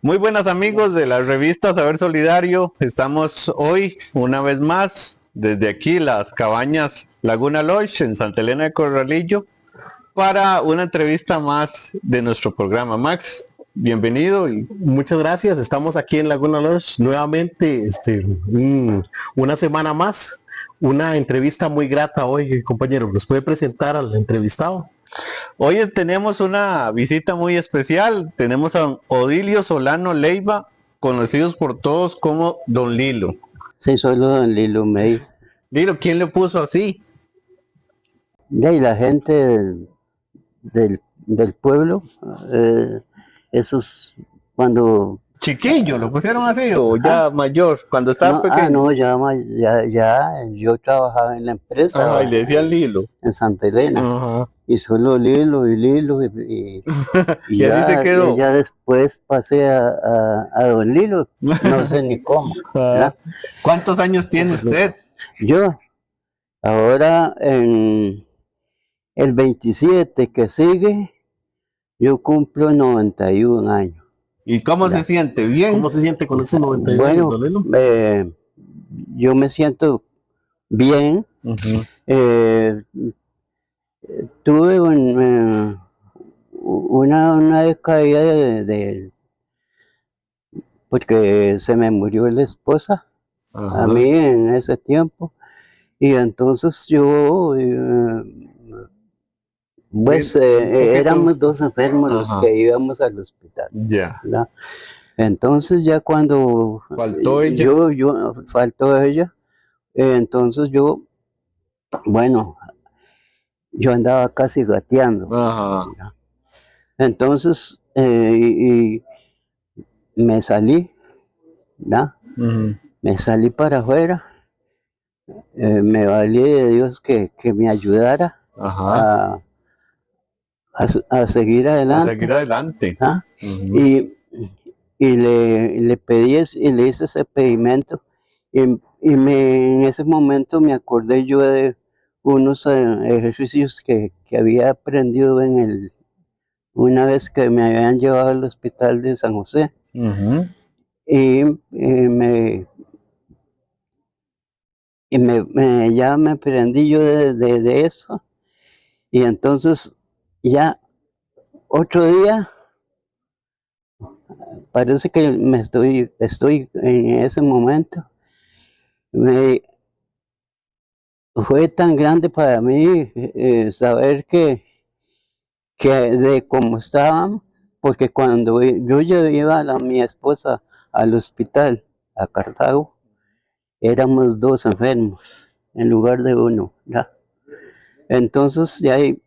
Muy buenas amigos de la revista Saber Solidario. Estamos hoy una vez más desde aquí las cabañas Laguna Lodge en Santa Elena de Corralillo para una entrevista más de nuestro programa. Max, bienvenido. Muchas gracias, estamos aquí en Laguna Lodge nuevamente, una semana más, una entrevista muy grata hoy, compañero. ¿Nos puede presentar al entrevistado? Hoy tenemos una visita muy especial. Tenemos a Odilio Solano Leiva, conocidos por todos como Don Lilo. Sí, solo Don Lilo May. Lilo, ¿quién le puso así? Y la gente del pueblo, esos cuando... Chiquillo, ¿lo pusieron así o ya mayor, cuando estaba pequeño? No, ya yo trabajaba en la empresa. Ajá, y le decían Lilo. En Santa Elena. Ajá. Y solo Lilo y Lilo y Y así se quedó. Ya después pasé a Don Lilo, no sé ni cómo. ¿Cuántos años tiene usted? Yo, ahora en el 27 que sigue, yo cumplo 91 años. ¿Y cómo se siente? ¿Bien? ¿Cómo se siente con esos 91 años, Don Lilo? Yo me siento bien. Tuve una decaída porque se me murió la esposa. Ajá. A mí en ese tiempo, y entonces yo éramos dos enfermos. Ajá. Los que íbamos al hospital. Ya. ¿Verdad? Entonces ya cuando faltó ella, faltó ella, entonces yo, bueno, yo andaba casi gateando. Ajá. ¿verdad? Entonces y me salí, ¿verdad? Me salí para afuera, me valí de Dios que me ayudara. Ajá. A seguir adelante. A seguir adelante. ¿Ah? Y le pedí y le hice ese pedimento en ese momento me acordé yo de unos ejercicios que había aprendido una vez que me habían llevado al hospital de San José. Y ya me aprendí yo de eso. Y entonces ya otro día parece que estoy en ese momento. Fue tan grande para mí saber que de cómo estaban, porque cuando yo llevaba a mi esposa al hospital, a Cartago, éramos dos enfermos en lugar de uno, ¿verdad? Entonces de ahí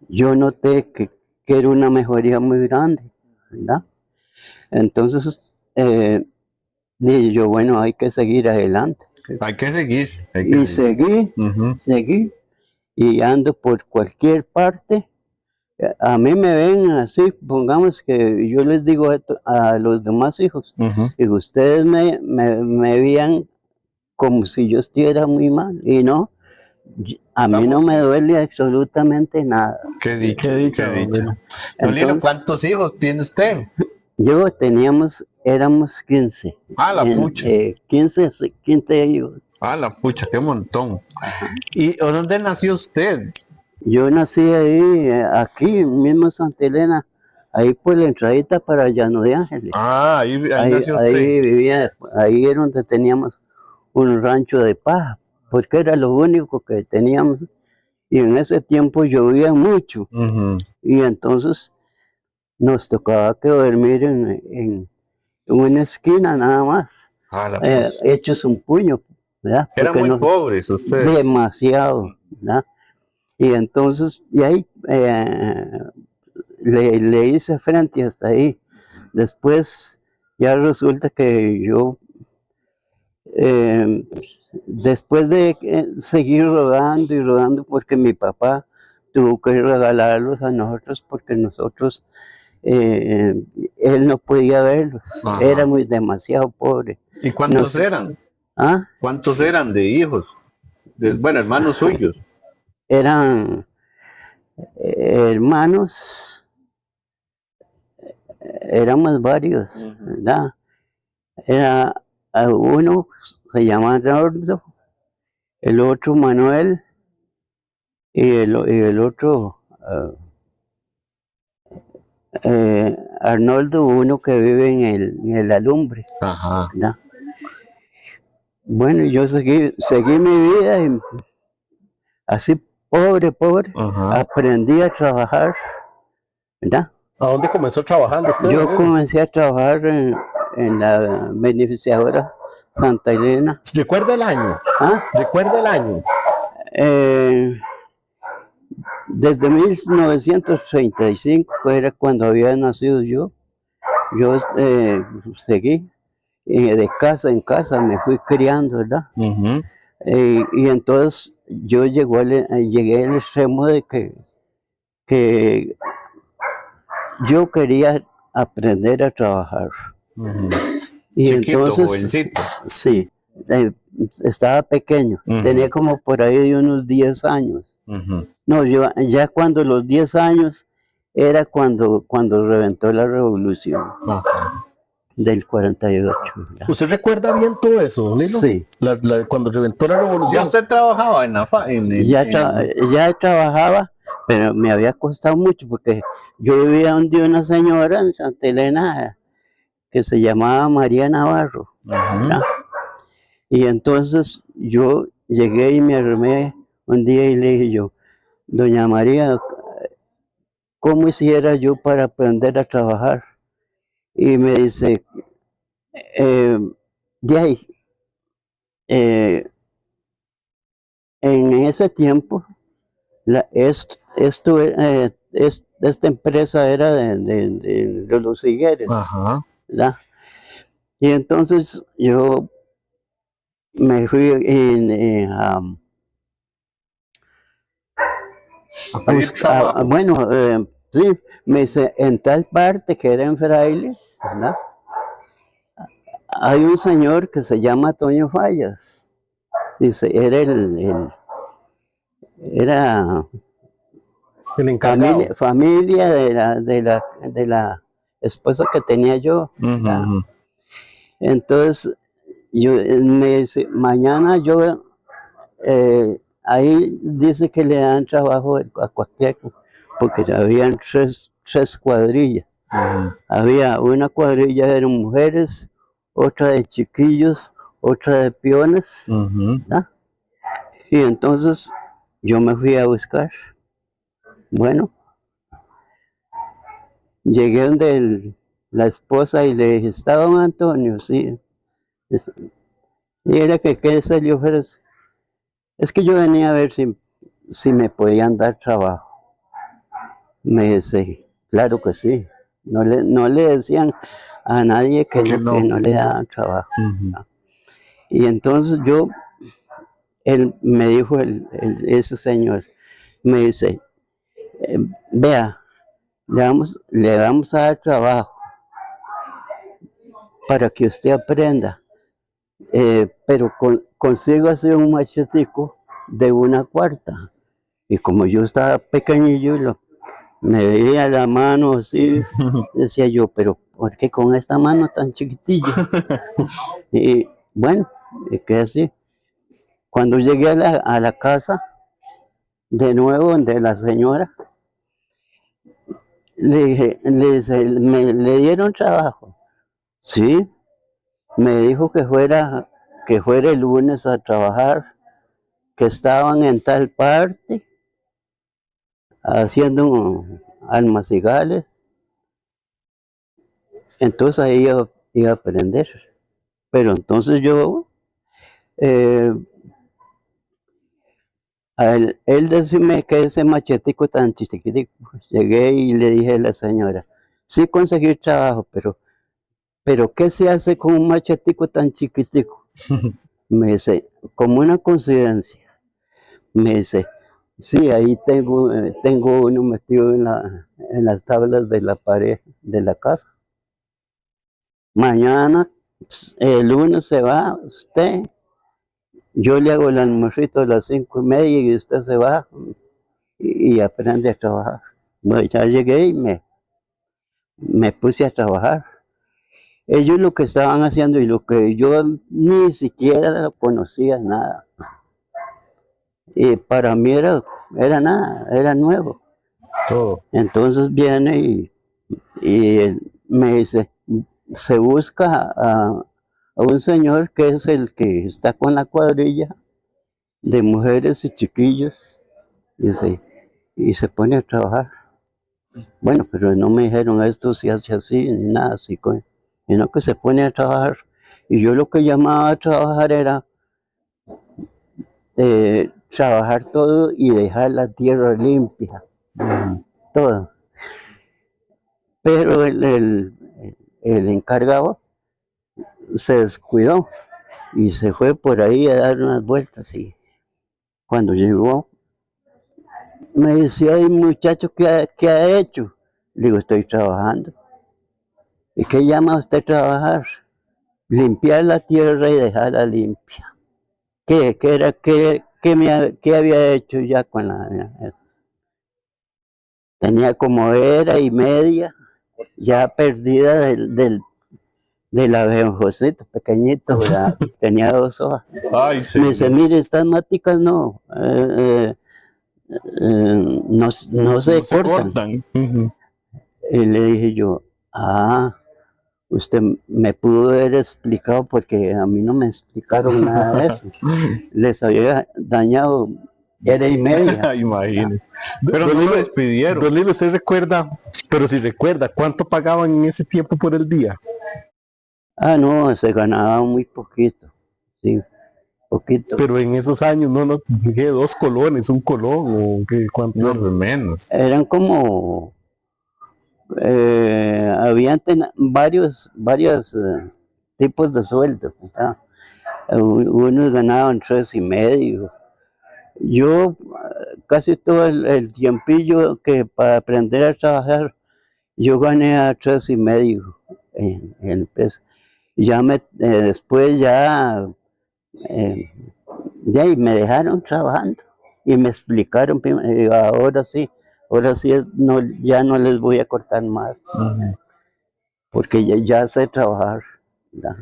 yo noté que era una mejoría muy grande, ¿verdad? Entonces dije yo, bueno, hay que seguir adelante. Hay que seguir. Seguí, y ando por cualquier parte. A mí me ven así, pongamos que yo les digo a los demás hijos, y ustedes me veían como si yo estuviera muy mal, y no, a mí no me duele absolutamente nada. Qué dicha. Don Lilo, ¿cuántos hijos tiene usted? Éramos 15. Ah, la pucha. 15 hijos. Ah, la pucha, qué montón. ¿Y dónde nació usted? Yo nací ahí, aquí mismo en Santa Elena, ahí por la entradita para Llano de Ángeles. Ah, ahí nació usted. Ahí vivía, ahí era donde teníamos un rancho de paja, porque era lo único que teníamos. Y en ese tiempo llovía mucho. Y entonces nos tocaba que dormir en una esquina nada más, hechos un puño, ¿verdad? Eran muy pobres ustedes. Demasiado, ¿verdad? Y entonces, y ahí le hice frente hasta ahí. Después ya resulta que yo, después de seguir rodando y rodando, porque mi papá tuvo que regalarlos a nosotros, porque nosotros, él no podía verlos. Ajá. Era demasiado pobre. ¿Y cuántos eran? ¿Ah? ¿Cuántos eran de hijos? Bueno, hermanos suyos. Eran hermanos, éramos varios, ¿verdad? Era uno se llama Nardo, el otro Manuel y el otro Arnoldo, uno que vive en el Alumbre, Ajá. ¿verdad? Bueno, yo seguí mi vida y así pobre, Ajá. aprendí a trabajar, ¿verdad? ¿A dónde comenzó trabajando usted? Yo Don Lilo? comencé a trabajar en la beneficiadora Santa Elena. ¿Recuerda el año? ¿Ah? ¿Recuerda el año? Desde 1935, que era cuando había nacido yo seguí de casa en casa, me fui criando, ¿verdad? Ujú. Y entonces yo llegué al extremo de que yo quería aprender a trabajar. Ujú. Y Chiquito, entonces, jovencito. sí, estaba pequeño, Ujú. tenía como por ahí de unos 10 años. Ujú. No, yo ya cuando los 10 años era cuando reventó la revolución Ajá. del 48. ¿verdad? ¿Usted recuerda bien todo eso, Don Lilo? Sí, Cuando reventó la ¿Ya revolución. usted trabajaba en ya trabajaba, pero me había costado mucho porque yo vivía donde una señora en Santa Elena que se llamaba María Navarro, Ujú. ¿verdad? Y entonces yo llegué y me armé un día y le dije yo, doña María, ¿cómo hiciera yo para aprender a trabajar? Y me dice, de ahí, eh, en ese tiempo, esta empresa era de los Figueres, Ajá. ¿verdad? Y entonces yo me fui a pedir trabajo? bueno, sí, me dice, en tal parte que era en Frailes, ¿verdad? Hay un señor que se llama Toño Fallas. Dice, era El encargado. familia de la esposa que tenía yo, ¿verdad? Ujú. Entonces, me dice, mañana yo, ahí dice que le dan trabajo a cualquiera, porque habían tres cuadrillas. Ujú. Había una cuadrilla de mujeres, otra de chiquillos, otra de peones, Ujú. ¿verdad? Y entonces yo me fui a buscar. Bueno, llegué donde la esposa y le dije, ¿está don Antonio? Sí. Y era que qué se le ofrece. Es que yo venía a ver si me podían dar trabajo. Me dice, claro que sí. No le decían a nadie que Que no. no le daban trabajo. Ujú. Y entonces él me dijo, ese señor, me dice, vea, le vamos a dar trabajo para que usted aprenda, pero consigo hacer un machetico de una cuarta. Y como yo estaba pequeñillo, me veía la mano así, decía yo, pero ¿por qué con esta mano tan chiquitilla? Y bueno, que así. Cuando llegué a la casa, de nuevo, de la señora, le dieron trabajo. Sí, me dijo que fuera el lunes a trabajar, que estaban en tal parte haciendo almacigales. Entonces ahí iba a aprender. Pero entonces yo, eh, él decime que ese machetico tan chiquitico, llegué y le dije a la señora, sí conseguí trabajo, pero ¿qué se hace con un machetico tan chiquitico? Me dice, como una coincidencia. Me dice, sí, ahí tengo uno metido en las tablas de la pared de la casa. Mañana, el lunes se va usted, yo le hago el almuerzo a las 5:30 y usted se va y aprende a trabajar. Bueno, ya llegué y me puse a trabajar. Ellos lo que estaban haciendo y lo que yo ni siquiera lo conocía, nada. Y para mí era nada, era nuevo. Todo. Entonces viene y él me dice, se busca a un señor que es el que está con la cuadrilla de mujeres y chiquillos, dice, y se pone a trabajar. Bueno, pero no me dijeron esto se hace así, ni nada así, sino que se pone a trabajar. Y yo lo que llamaba a trabajar era trabajar todo y dejar la tierra limpia, todo. Pero el encargado se descuidó y se fue por ahí a dar unas vueltas. Y cuando llegó, me decía, ay muchacho, ¿qué ha hecho? Le digo, estoy trabajando. ¿Y qué llama usted trabajar? Limpiar la tierra y dejarla limpia. ¿Qué había hecho ya con la... Tenía como era y media, ya perdida del abejoncito pequeñito, ¿verdad? Tenía 2 hojas. Ay, sí. Me dice, mire, estas máticas no, no se cortan. Y le dije yo, usted me pudo haber explicado porque a mí no me explicaron nada de eso. Les había dañado era y media. Imagínese. Pero no lo despidieron. Don Lilo, usted recuerda, pero si recuerda, ¿cuánto pagaban en ese tiempo por el día? No, se ganaba muy poquito, sí, poquito. Pero en esos años, ¿qué? 2 colones, 1 colón, o qué, ¿cuánto? No, menos. Eran como, habían varios tipos de sueldo, ¿verdad? Unos ganaban 3,5. Yo casi todo el tiempillo que para aprender a trabajar, yo gané a 3,5 en empresa. Ya después ya me dejaron trabajando y me explicaron, ahora sí ya no les voy a cortar más, porque ya sé trabajar, ¿verdad?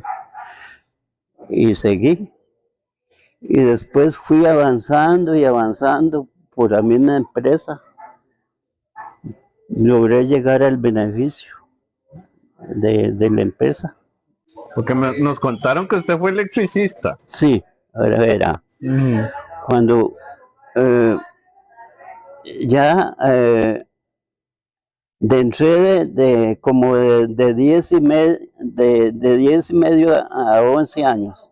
Y seguí. Y después fui avanzando y avanzando por la misma empresa. Logré llegar al beneficio de la empresa. Porque nos contaron que usted fue electricista. Sí, ahora verá. Cuando ya entré como de 10 y medio a 11 años.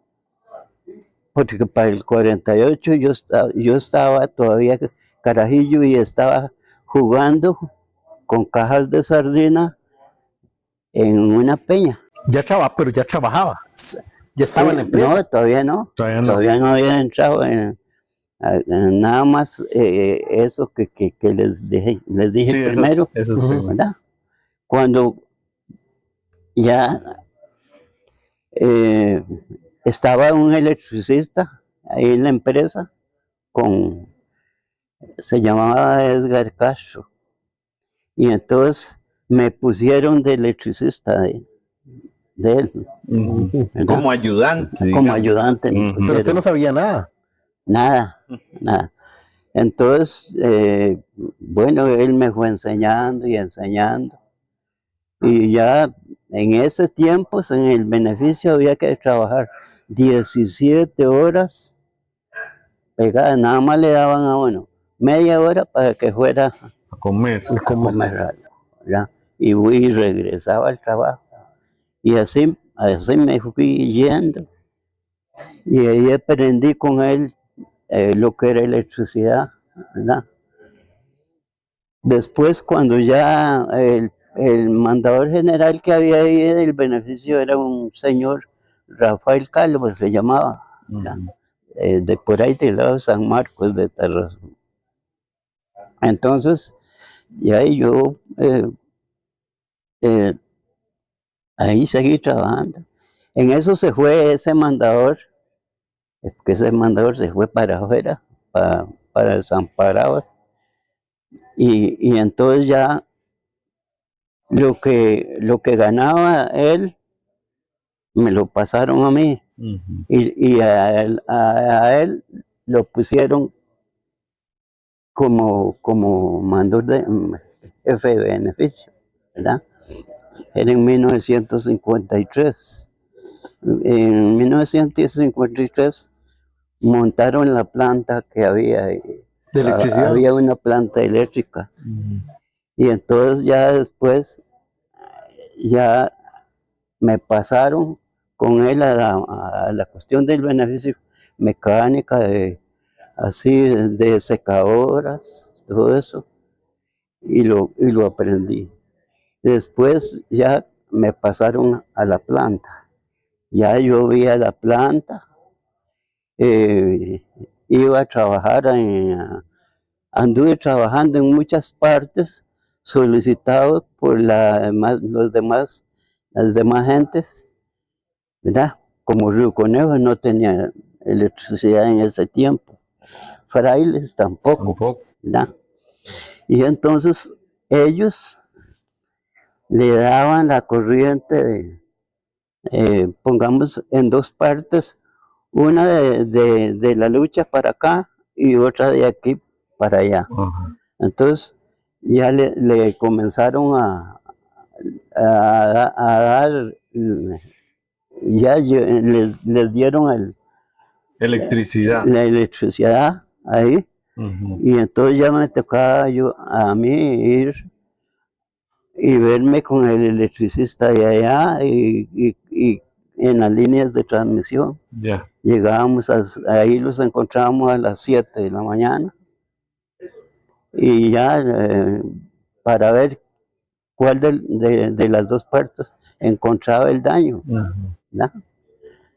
Porque para el 48 yo estaba todavía carajillo y estaba jugando con cajas de sardina en una peña. Pero ya trabajaba. Ya estaba en la empresa. No, todavía no. Todavía no había entrado en nada más eso que les dije sí, primero, eso ¿verdad? Cuando ya estaba un electricista ahí en la empresa, se llamaba Edgar Castro, y entonces me pusieron de electricista de él. Como ayudante. Como ayudante. Pero usted no sabía nada. Nada. Entonces, bueno, él me fue enseñando y enseñando. Y ya en ese tiempo, en el beneficio, había que trabajar 17 horas pegadas. Nada más le daban a uno media hora para que fuera a comer. ¿ya? Y regresaba al trabajo. Y así me fui yendo. Y ahí aprendí con él lo que era electricidad, ¿verdad? Después, cuando ya el mandador general que había ahí del beneficio era un señor Rafael Calvo, se llamaba, de por ahí del lado de San Marcos de Tarrazú. Entonces, ya yo ahí seguí trabajando. En eso se fue ese mandador, que ese mandador se fue para afuera, para Desamparados. Y entonces ya lo que ganaba él, me lo pasaron a mí. Y a él lo pusieron como mandor de jefe de beneficio, ¿verdad? Era en 1953. En 1953 montaron la planta que había ahí. De electricidad. Había una planta eléctrica. Y entonces ya después, ya me pasaron con él a la cuestión del beneficio mecánica, así de secadoras, todo eso, y lo aprendí. Después ya me pasaron a la planta. Ya yo vi a la planta, iba a trabajar, anduve trabajando en muchas partes, solicitado por las demás gentes, ¿verdad? Como Río Conejo no tenía electricidad en ese tiempo, Frailes tampoco, ¿verdad? Y entonces ellos le daban la corriente pongamos en dos partes, una de la lucha para acá y otra de aquí para allá. Entonces ya le comenzaron a dar, ya les dieron Electricidad. la electricidad ahí, y entonces ya me tocaba a mí ir y verme con el electricista de allá y en las líneas de transmisión. Ya. Llegábamos, ahí los encontrábamos a las 7 de la mañana y ya para ver cuál de las dos partes encontraba el daño. ¿No?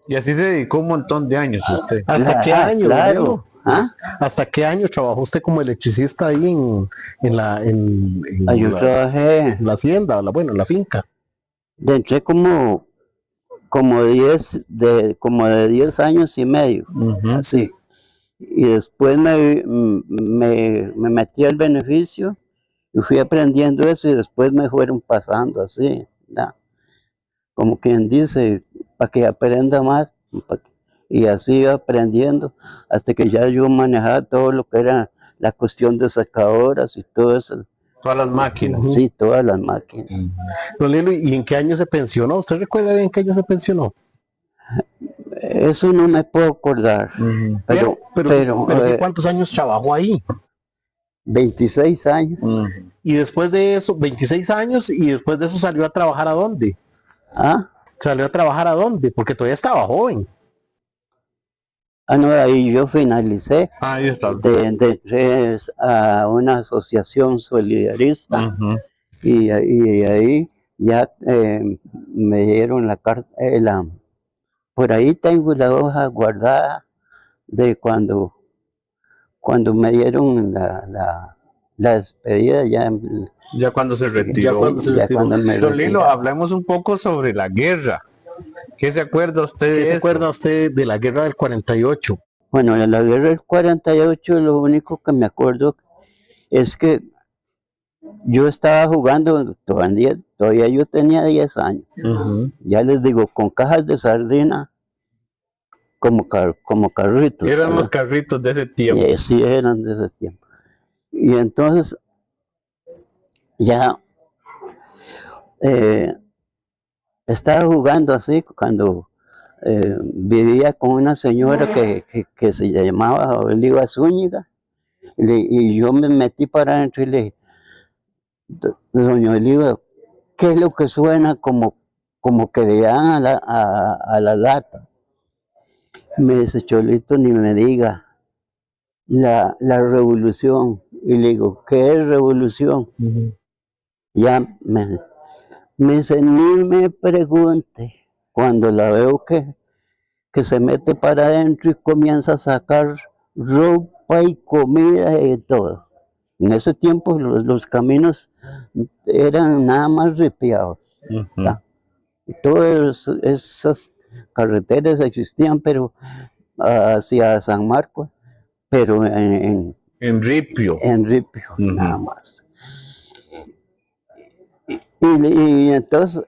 Y así se dedicó un montón de años usted. ¿Hasta qué año? Claro. ¿Ah? ¿Hasta qué año trabajó usted como electricista ahí en la Yo trabajé, en la hacienda, en la finca? entré como de 10 años y medio, así. Y después me metí al beneficio y fui aprendiendo eso y después me fueron pasando así, ¿verdad? Como quien dice, para que aprenda más, y así iba aprendiendo hasta que ya yo manejaba todo lo que era la cuestión de secadoras y todo eso. Todas las máquinas. Sí, todas las máquinas. Don Lilo, ¿y en qué año se pensionó? ¿Usted recuerda bien en qué año se pensionó? Eso no me puedo acordar. Pero sí, ¿cuántos años trabajó ahí? 26 años. Y después de eso, 26 años, y después de eso salió a trabajar ¿a dónde? ¿Ah? ¿Salió a trabajar a dónde? Porque todavía estaba joven. No, ahí yo finalicé. Ahí está. Entré a una asociación solidarista y ahí ya me dieron la carta, por ahí tengo la hoja guardada de cuando me dieron la despedida ya. Ya cuando se retiró. Don Lilo, hablemos un poco sobre la guerra. ¿Qué se acuerda usted de eso? ¿Qué se acuerda usted de la guerra del 48? Bueno, en la guerra del 48 lo único que me acuerdo es que yo estaba jugando, todavía yo tenía 10 años. Ya les digo, con cajas de sardina como carritos. Eran los carritos de ese tiempo. Sí, eran de ese tiempo. Y entonces ya estaba jugando así cuando vivía con una señora que se llamaba Oliva Zúñiga, y yo me metí para adentro y le dije, doña Oliva, ¿qué es lo que suena como que le dan a la lata? Me dice, Cholito, ni me diga, la revolución. Y le digo, ¿qué es revolución? Ya me dice, ni me pregunte. Cuando la veo que se mete para adentro y comienza a sacar ropa y comida y todo. En ese tiempo los caminos eran nada más ripiados. Y todas esas carreteras existían, pero hacia San Marcos, pero en Ripio. En Ripio, nada más. Y entonces,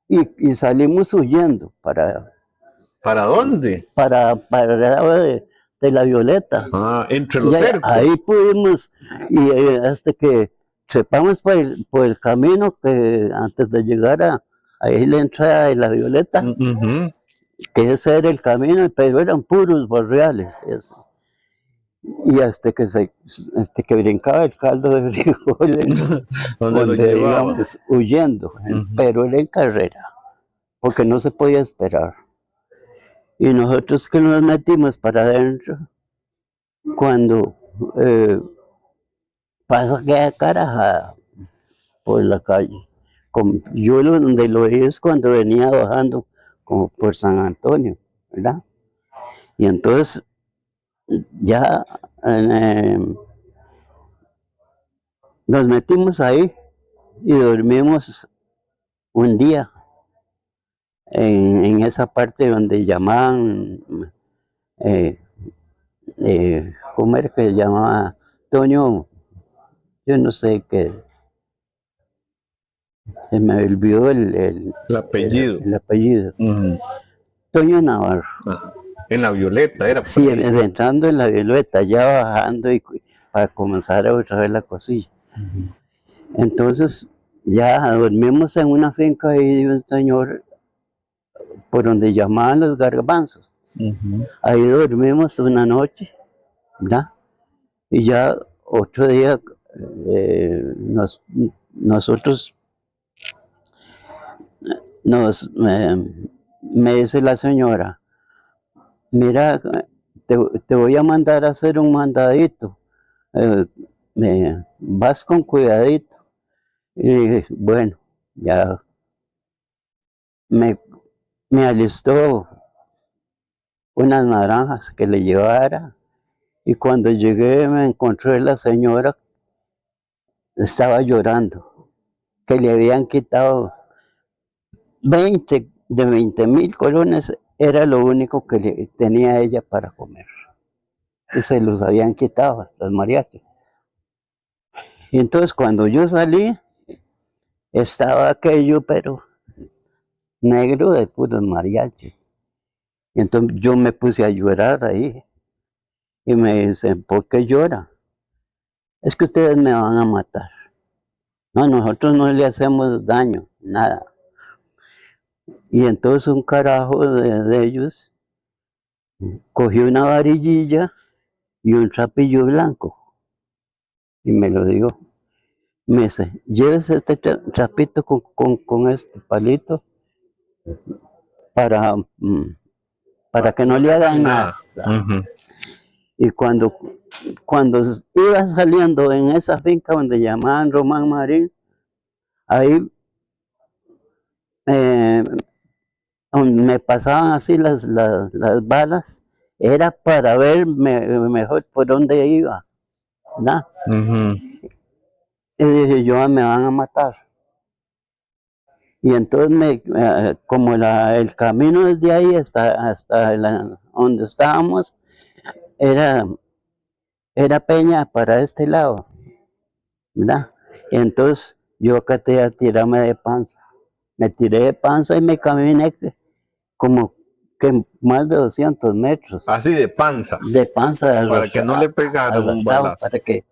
y salimos huyendo ¿Para dónde? para el lado de la Violeta. Ah, entre los Y cercos. ahí pudimos, y hasta que trepamos por el camino que antes de llegar ahí la entrada de la Violeta, Ujú. que ese era el camino, pero eran puros barriales. Eso. Y hasta que brincaba el caldo de frijoles, ¿Dónde lo donde llevaba? íbamos huyendo, Ujú. pero era en carrera, porque no se podía esperar. Y nosotros que nos metimos para adentro, cuando pasa aquella carajada por la calle. Yo donde lo vi es cuando venía bajando como por San Antonio, ¿verdad? Y entonces ya nos metimos ahí y dormimos un día en esa parte donde llamaban, eh, ¿cómo era que llamaba? Toño, yo no sé qué, se me olvidó El apellido. el apellido. Ujú. Toño Navarro. Ajá. En la Violeta era. Sí, por ahí. entrando en la Violeta, ya bajando y para comenzar otra vez la cosilla. Entonces, ya dormimos en una finca ahí de un señor por donde llamaban los garbanzos. Ujú. Ahí dormimos una noche, ¿verdad? Y ya otro día nosotros me dice la señora, mira, te voy a mandar a hacer un mandadito, eh, vas con cuidadito. Y dije, bueno, ya me, me alistó unas naranjas que le llevara. Y cuando llegué me encontré la señora, estaba llorando, que le habían quitado 20.000 colones, era lo único que tenía ella para comer. Y se los habían quitado los mariachis. Y entonces cuando yo salí, estaba aquello, pero negro de puros mariachis. Y entonces yo me puse a llorar ahí. Y me dicen, ¿por qué llora? Es que ustedes me van a matar. No, nosotros no le hacemos daño, nada. Y entonces un carajo de ellos cogió una varillilla y un trapillo blanco. Y me lo dio. Me dice, llévese este trapito con este palito para, para que no le hagan nada. Ujú. Y cuando iba saliendo en esa finca donde llamaban Román Marín, ahí me pasaban así las balas, era para ver mejor por dónde iba, ¿verdad? Ujú. Y dije yo, me van a matar. Y entonces, como el camino desde ahí hasta donde estábamos, era, era peña para este lado, ¿verdad? Y entonces yo acaté a tirarme de panza. Me tiré de panza y me caminé como que más de 200 metros Así de panza. de panza Para que no le pegaran un arrastrado balazo. para que,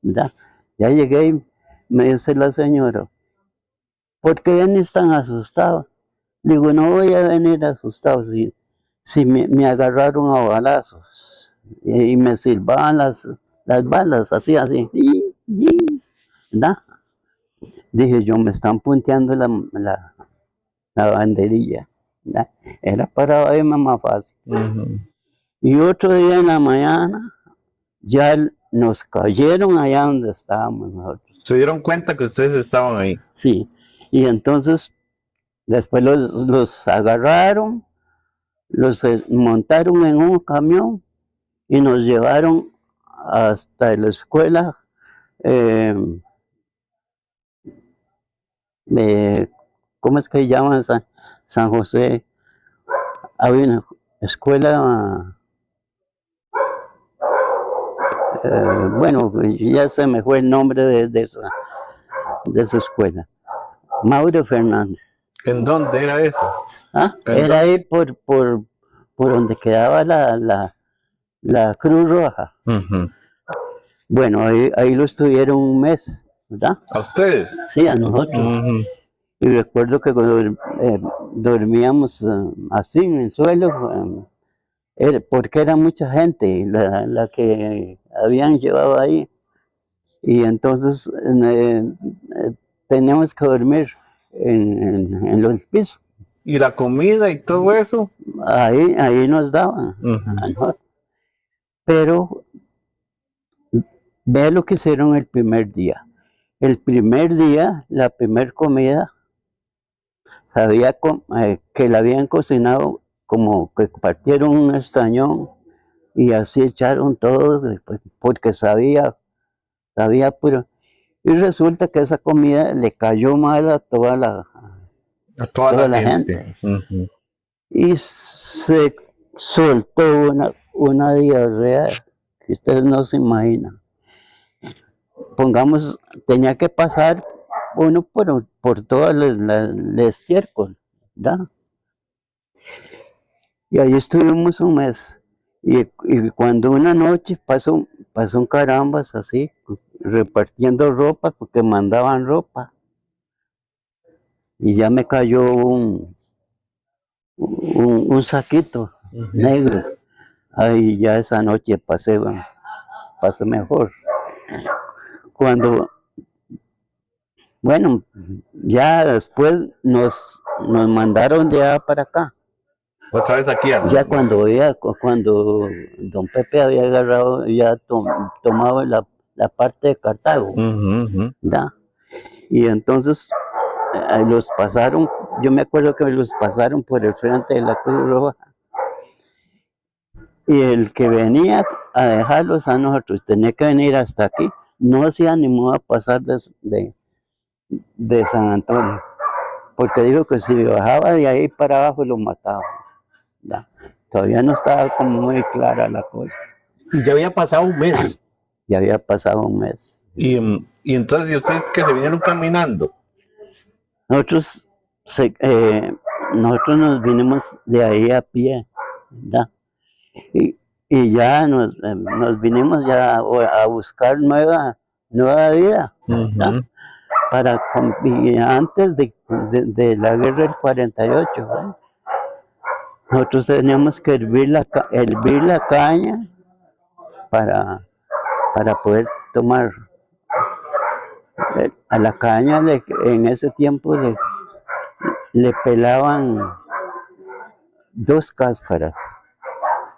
¿verdad? Ya llegué y me dice la señora, ¿por qué vienen tan asustados? Le digo, no voy a venir asustado si me agarraron a balazos y me silbaban las balas, así, ¿verdad? Dije yo, me están punteando la banderilla, ¿verdad? Era para irme más fácil. Ujú. Y otro día en la mañana, ya nos cayeron allá donde estábamos nosotros. Se dieron cuenta que ustedes estaban ahí. Sí, y entonces después los agarraron, los montaron en un camión y nos llevaron hasta la escuela, eh, ¿cómo es que se llama? San José. Había una escuela, bueno, ya se me fue el nombre de esa escuela. Mauro Fernández. ¿En dónde era eso? ¿Ah? ¿En Era dónde? ahí por donde quedaba la Cruz Roja. Ujú. Bueno, ahí lo estuvieron un mes, ¿verdad? ¿A ustedes? Sí, a nosotros. Ujú. Y recuerdo que cuando dormíamos así en el suelo, porque era mucha gente la que habían llevado ahí. Y entonces teníamos que dormir en los pisos. ¿Y la comida y todo eso? Ahí nos daban. Ujú. a nosotros. Pero ve lo que hicieron el primer día. El primer día, la primer comida, sabía que la habían cocinado como que partieron un estañón y así echaron todo, porque sabía puro. Y resulta que esa comida le cayó mal a toda A toda toda la la gente. gente. Ujú. Y se soltó una diarrea que ustedes no se imaginan. Pongamos, tenía que pasar uno por todas las estiércol, ¿verdad? Y ahí estuvimos un mes. Y cuando una noche pasó un carambas así, repartiendo ropa, porque mandaban ropa. Y ya me cayó un saquito Ujú. negro. Ahí ya esa noche pasé mejor. Cuando, bueno, ya después nos mandaron de allá para acá. Otra vez aquí. Ya cuando don Pepe había agarrado, ya tomado la parte de Cartago, Ujú, ujú. ¿verdad? Y entonces los pasaron, yo me acuerdo que los pasaron por el frente de la Cruz Roja. Y el que venía a dejarlos a nosotros, tenía que venir hasta aquí, no se animó a pasar de San Antonio, porque dijo que si bajaba de ahí para abajo lo mataba, ¿verdad? Todavía no estaba como muy clara la cosa. Y ya había pasado un mes. Ya había pasado un mes. Y entonces, ¿y ustedes que se vinieron caminando? Nosotros, nosotros nos vinimos de ahí a pie, ¿verdad? Y ya nos vinimos ya a buscar nueva vida, ¿verdad? Ujú. Y antes de la guerra del 48, ¿verdad? Nosotros teníamos que hervir la caña para poder tomar. A la caña en ese tiempo le pelaban 2 cáscaras,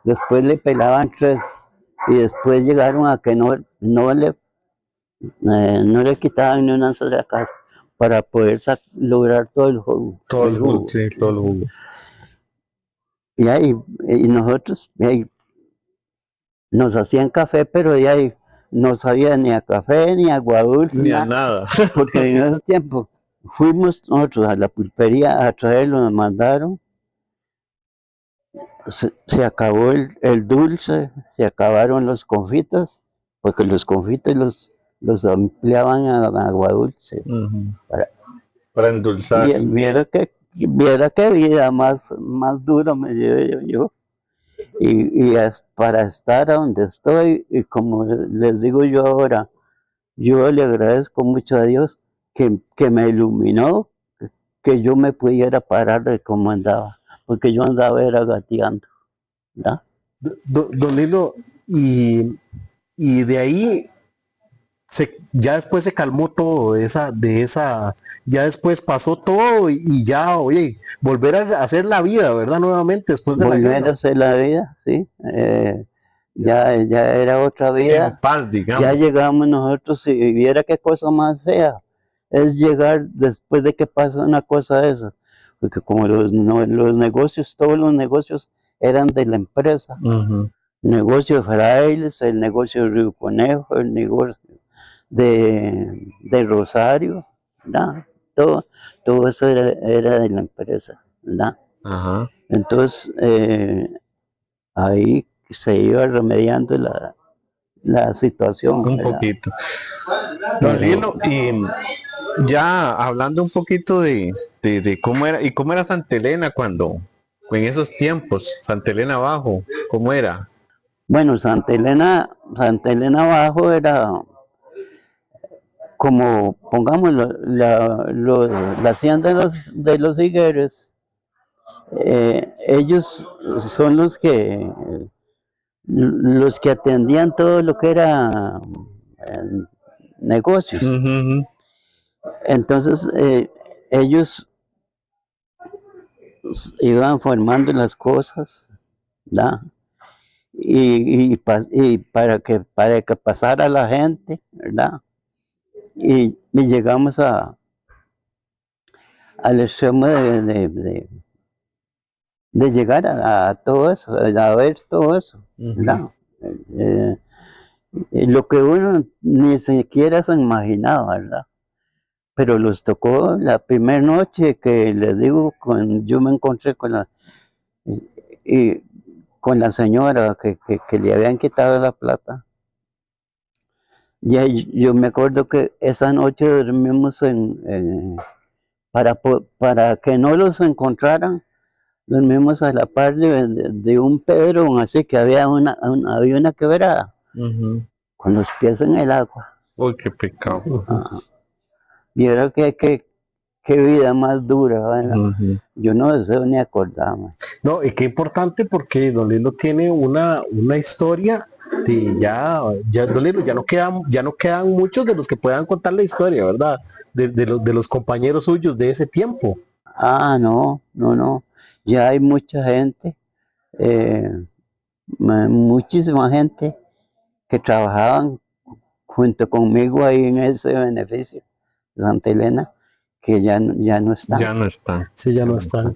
después le pelaban 3 y después llegaron a que no le quitaban ni una sola cáscara para poder lograr todo el jugo. Todo el jugo, sí, todo el jugo. Y nosotros nos hacían café, pero de ahí no sabía ni a café ni a agua dulce, Ni a nada. porque en ese tiempo fuimos nosotros a la pulpería a traerlo, nos mandaron. Se acabó el dulce, se acabaron los confites, porque los confites los empleaban a agua dulce. Ujú. Para- Para endulzar. Y viera qué vida más dura me llevé yo. Y para estar a donde estoy, y como les digo yo ahora, yo le agradezco mucho a Dios que me iluminó, que yo me pudiera parar de como andaba, porque yo andaba era gateando, ¿verdad? Don Lilo, y de ahí ya después se calmó todo ya después pasó todo y ya, oye, volver a hacer la vida, ¿verdad? Nuevamente después de la Volver guerra. a hacer la vida, sí. Ya era otra En vida. paz, Ya digamos. llegamos nosotros y viera qué cosa más fea es llegar después de que pasa una cosa de esa. Porque como los negocios, todos los negocios eran de la empresa. Ujú. Negocio de Frailes, el negocio de Río Conejo, el negocio de Rosario, ¿verdad? Todo eso era de la empresa, ¿verdad? Ajá. Entonces, ahí se iba remediando la situación, Un ¿verdad? poquito. Don Pero- Lilo, Ya hablando un poquito de cómo era, y cómo era Santa Elena cuando, en esos tiempos, Santa Elena abajo, ¿cómo era? Bueno, Santa Elena Abajo era como, pongamos, la hacienda de los higueros. Ellos son los que atendían todo lo que era eh, negocios. Ujú, Entonces, ellos iban formando las cosas, ¿verdad? Y para que pasara la gente, ¿verdad? Y llegamos al extremo de llegar a todo eso, a ver todo eso, ¿verdad? Eh, lo que uno ni siquiera se imaginaba, ¿verdad? Pero los tocó la primera noche que les digo, yo me encontré y con la señora que le habían quitado la plata. Ya yo me acuerdo que esa noche dormimos para que no los encontraran, dormimos a la par de un pedrón, así que había una quebrada, ujú. con los pies en el agua. Uy, qué pecado. Ajá. Y era qué vida más dura, ¿verdad? Ujú. Yo no deseo ni acordarme. No, y qué importante porque Don Lilo tiene una historia de Don Lilo, ya no quedan muchos de los que puedan contar la historia, ¿verdad? De los compañeros suyos de ese tiempo. Ah, no, no, no. Ya hay mucha gente, eh, muchísima gente que trabajaban junto conmigo ahí en ese beneficio de Santa Elena, que ya no están. Ya no están. Sí, ya no están.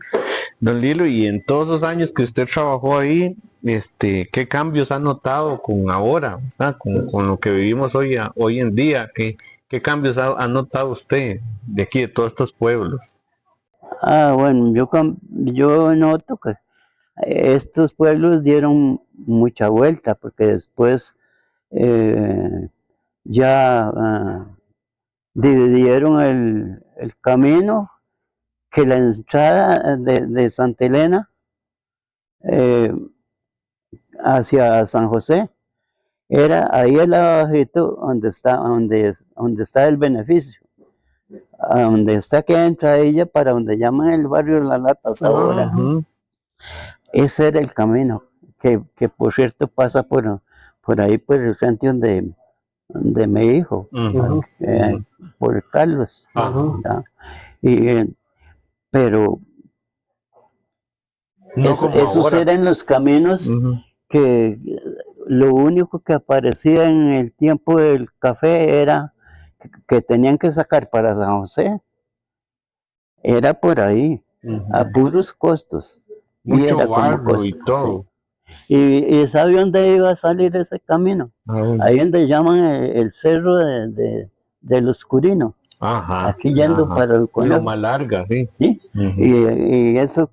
Don Lilo, y en todos los años que usted trabajó ahí, ¿qué cambios ha notado con ahora, ¿verdad? Con lo que vivimos hoy en día? ¿Qué cambios ha notado usted de aquí, de todos estos pueblos? Ah, bueno, yo noto que estos pueblos dieron mucha vuelta, porque después eh, ya dividieron el camino, que la entrada de Santa Elena eh, hacia San José era ahí al abajito donde está el beneficio, a donde está que entra ella para donde llaman el barrio Las Latas ahora. Ujú, Ese era el camino, que por cierto pasa por ahí por el frente donde mi hijo, ujú, eh, por Carlos. ajá. ¿Ya? Y, pero No como esos ahora. eran los caminos Ujú. que lo único que aparecía en el tiempo del café era que tenían que sacar para San José, era por ahí, a Ujú. puros costos. Y Mucho era como barro y costo, todo. sí. ¿Y sabe dónde iba a salir ese camino? Ah, Ahí donde llaman el cerro de los Curinos, ajá, aquí yendo ajá. para el Loma Conejo, larga, sí. ¿sí? Ujú. Y eso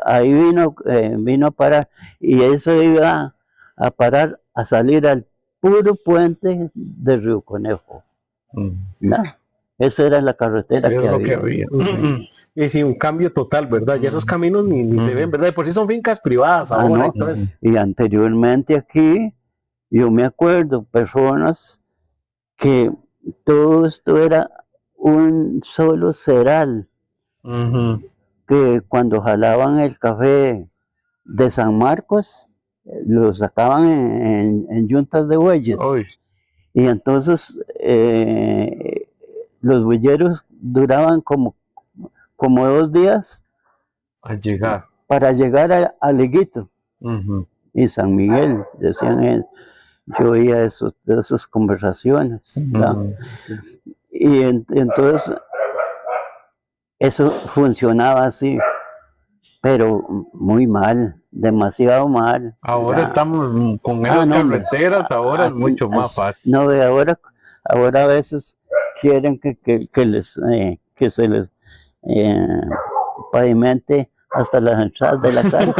ahí vino a parar, y eso iba a parar a salir al puro puente de Río Conejo, Ujú. ¿no? Esa era la carretera Es que lo que había. había. Y sí, un cambio total, ¿verdad? Ya esos caminos ni se ven, ¿verdad? De por sí son fincas privadas Ah, ahora, no. entonces. Y anteriormente aquí, yo me acuerdo personas que todo esto era un solo ceral, Ujú. que cuando jalaban el café de San Marcos, lo sacaban en yuntas de bueyes. Uy, Y entonces los buyeros duraban como 2 días a llegar. para llegar a Leguito Ujú. y San Miguel, decían ellos. Yo oía esas conversaciones, ¿verdad? Ujú. Y entonces eso funcionaba así, pero muy mal, demasiado mal, Ahora ¿verdad? estamos con Ah, esas no, hombre, carreteras, ahora es aquí, mucho más fácil. no ve, ahora a veces quieren que se les eh, pavimente hasta las entradas de la casa.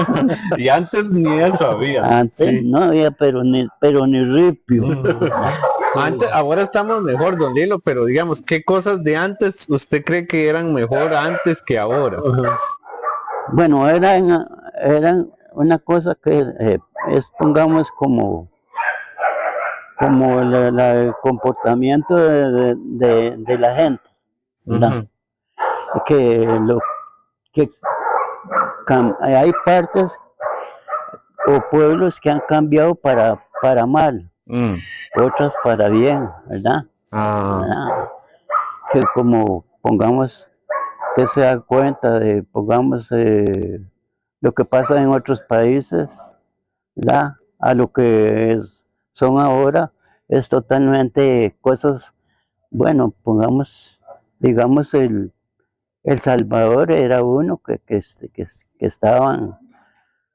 Y antes ni eso había. Antes Sí. no había, pero ni ripio. Ujú. Antes, ahora estamos mejor, don Lilo, pero digamos, ¿qué cosas de antes usted cree que eran mejor antes que ahora? Ajá. Bueno, eran una cosa que es, pongamos, como el comportamiento de la gente, ¿verdad? Ujú. Que hay partes o pueblos que han cambiado para mal, Mm. otras para bien, ¿verdad? Ah, ¿Verdad? Que como, pongamos, usted se da cuenta de, pongamos, lo que pasa en otros países, ¿verdad? A lo que son ahora, es totalmente cosas, bueno, pongamos, digamos, El Salvador era uno que estaban,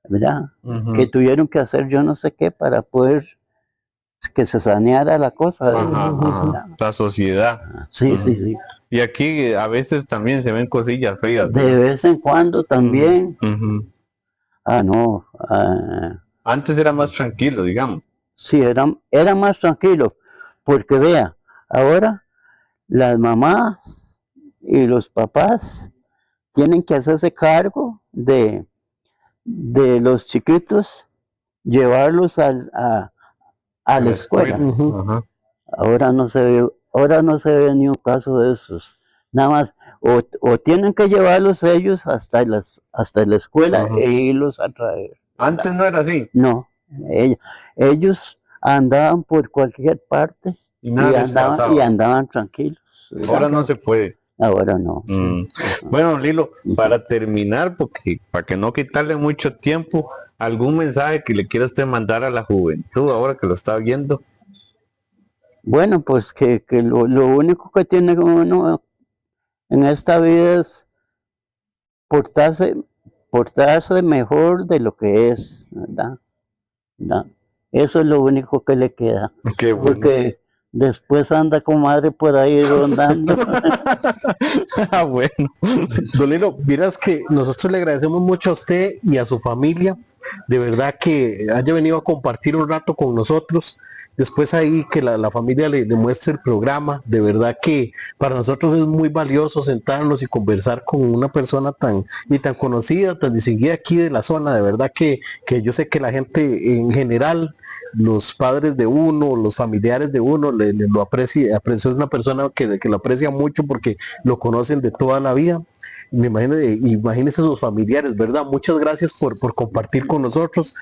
¿verdad? ujú. Que tuvieron que hacer yo no sé qué para poder que se saneara la cosa. Ajá, ajá. ¿Verdad? La sociedad. Sí, Ujú. sí, sí. Y aquí a veces también se ven cosillas feas, De ¿verdad? vez en cuando también, Ujú. no, Antes era más tranquilo, digamos. sí, era más tranquilo, porque vea, ahora las mamás y los papás tienen que hacerse cargo de los chiquitos, llevarlos a A la la escuela. escuela. Ujú. Ajá. Ahora no se ve ni un caso de esos. Nada más, o tienen que llevarlos ellos hasta la escuela Ajá. e irlos a traer. Antes no era así. No, ellos andaban por cualquier parte Y nada les y pasaba. andaban tranquilos, ¿verdad? Ahora no se puede. Ahora no. Mm. Ajá. Bueno, Lilo, Ujú. para terminar, porque para que no quitarle mucho tiempo, algún mensaje que le quiera usted mandar a la juventud ahora que lo está viendo. Bueno, pues que lo único que tiene uno en esta vida es portarse, portarse mejor de lo que es, ¿verdad? ¿Verdad? Eso es lo único que le queda, Qué bueno. porque después anda comadre por ahí rondando. Ah, bueno. Don Lilo, miras que nosotros le agradecemos mucho a usted y a su familia, de verdad que haya venido a compartir un rato con nosotros. Después ahí que la familia le muestre el programa, de verdad que para nosotros es muy valioso sentarnos y conversar con una persona tan conocida, tan distinguida aquí de la zona, de verdad que yo sé que la gente en general, los padres de uno, los familiares de uno, lo aprecia, es una persona que lo aprecia mucho porque lo conocen de toda la vida. Me imagino, imagínense sus familiares, ¿verdad? Muchas gracias por compartir con nosotros.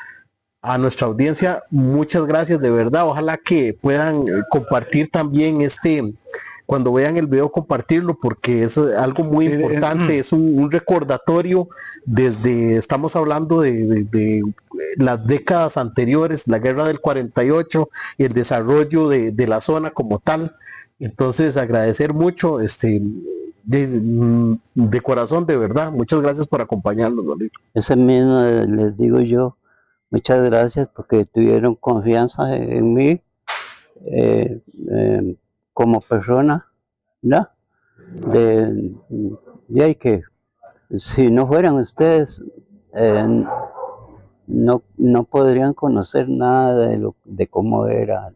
A nuestra audiencia, muchas gracias de verdad. Ojalá que puedan compartir también cuando vean el video, compartirlo, porque es algo muy importante, es un recordatorio estamos hablando de las décadas anteriores, la guerra del 48 y el desarrollo de la zona como tal. Entonces, agradecer mucho, de corazón, de verdad. Muchas gracias por acompañarnos, Lolito. Ese mismo les digo yo, muchas gracias porque tuvieron confianza en mí eh, como persona, ¿verdad? De ahí que si no fueran ustedes, no podrían conocer nada de cómo era.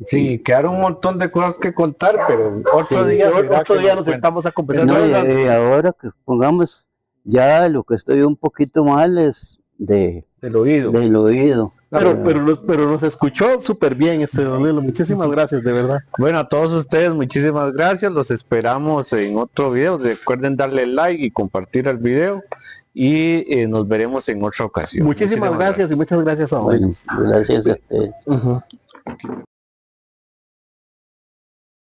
Sí, quedaron un montón de cosas que contar, pero otro Sí. día, Otro día nos sentamos a conversar. No, Entonces, y ahora que pongamos, ya lo que estoy un poquito mal es del oído. del oído. pero nos escuchó súper bien, don Lilo. Muchísimas gracias, de verdad. Bueno, a todos ustedes, muchísimas gracias. Los esperamos en otro video. Recuerden darle like y compartir el video. Y nos veremos en otra ocasión. Muchísimas gracias y muchas gracias a Bueno, gracias a ustedes. Ujú.